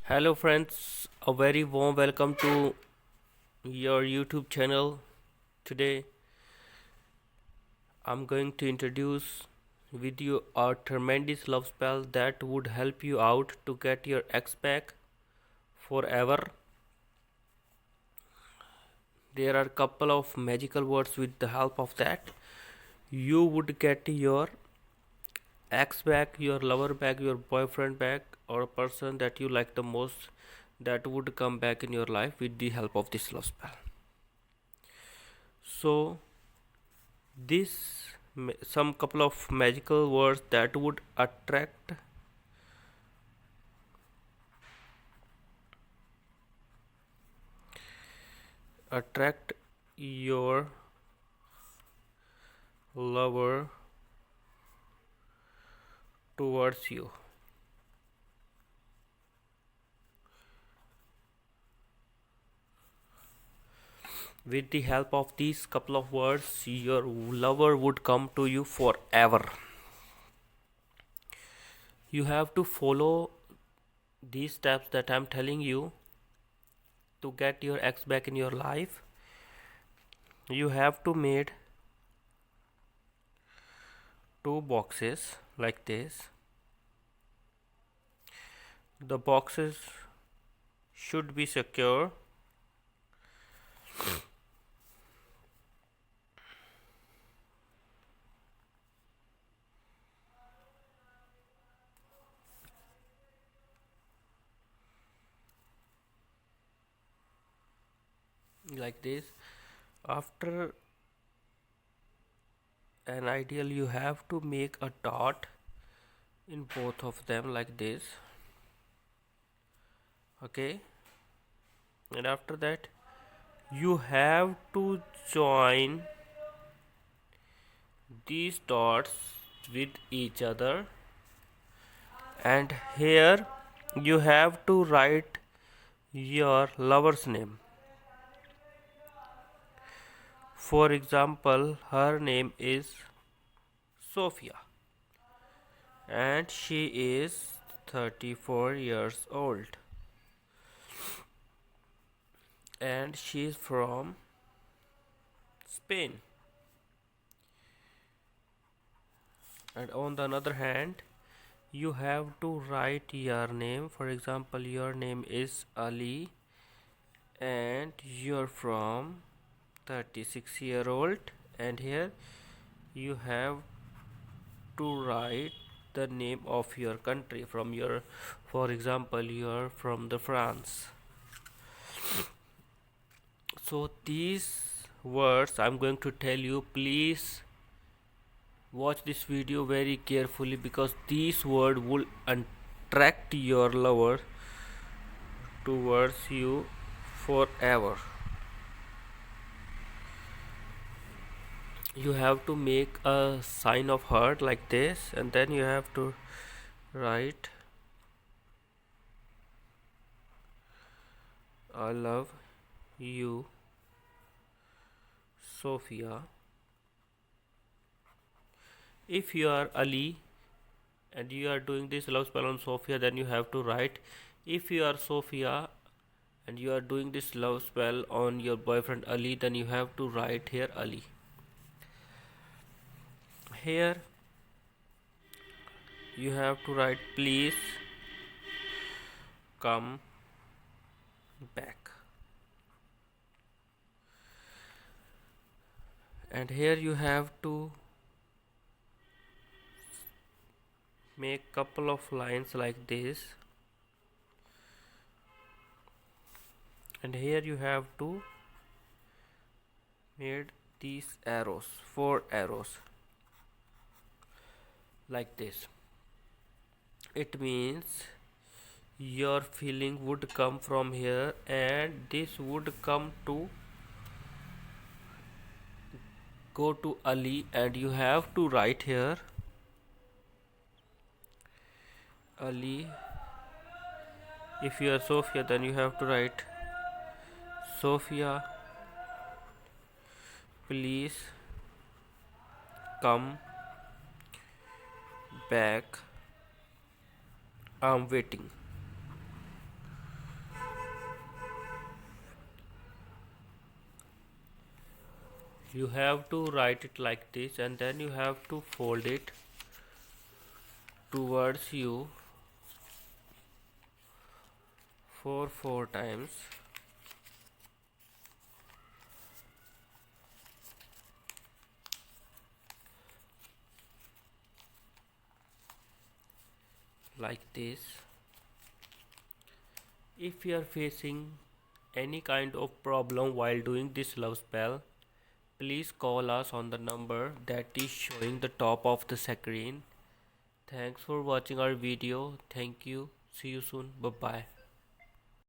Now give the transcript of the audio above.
Hello, friends. A very warm welcome to your YouTube channel. Today, I'm going to introduce with you a tremendous love spell that would help you out to get your ex back forever. There are a couple of magical words with the help of that. You would get your ex back, your lover back, your boyfriend back, or a person that you like the most that would come back in your life with the help of this love spell. So, this some couple of magical words that would attract your lover towards you. With the help of these couple of words, your lover would come to you forever. You have to follow these steps that I'm telling you to get your ex back in your life. You have to make two boxes like this. The boxes should be secure. Like this. After an ideal, you have to make a dot in both of them like this. Okay, and after that you have to join these dots with each other, and here you have to write your lover's name. For example, her name is Sophia and she is 34 years old and she is from Spain. And on the other hand, you have to write your name. For example, your name is Ali and you're from 36-year-old, and here you have to write the name of your country from your, for example, you're from the France. So these words I'm going to tell you, please watch this video very carefully because these words will attract your lover towards you forever. You have to make a sign of heart like this, and then you have to write I love you, Sophia. If you are Ali and you are doing this love spell on Sophia, then you have to write if you are Sophia and you are doing this love spell on your boyfriend Ali, then you have to write here Ali. Here you have to write please come back, and here you have to make couple of lines like this, and here you have to made these arrows, 4 arrows like this. It means your feeling would come from here and this would come to go to Ali, and you have to write here Ali. If you are Sophia, then you have to write Sophia, please come back, I'm waiting. You have to write it like this, and then you have to fold it towards you for 4 times. Like this. If you are facing any kind of problem while doing this love spell, please call us on the number that is showing the top of the screen. Thanks for watching our video. Thank you. See you soon. Bye bye.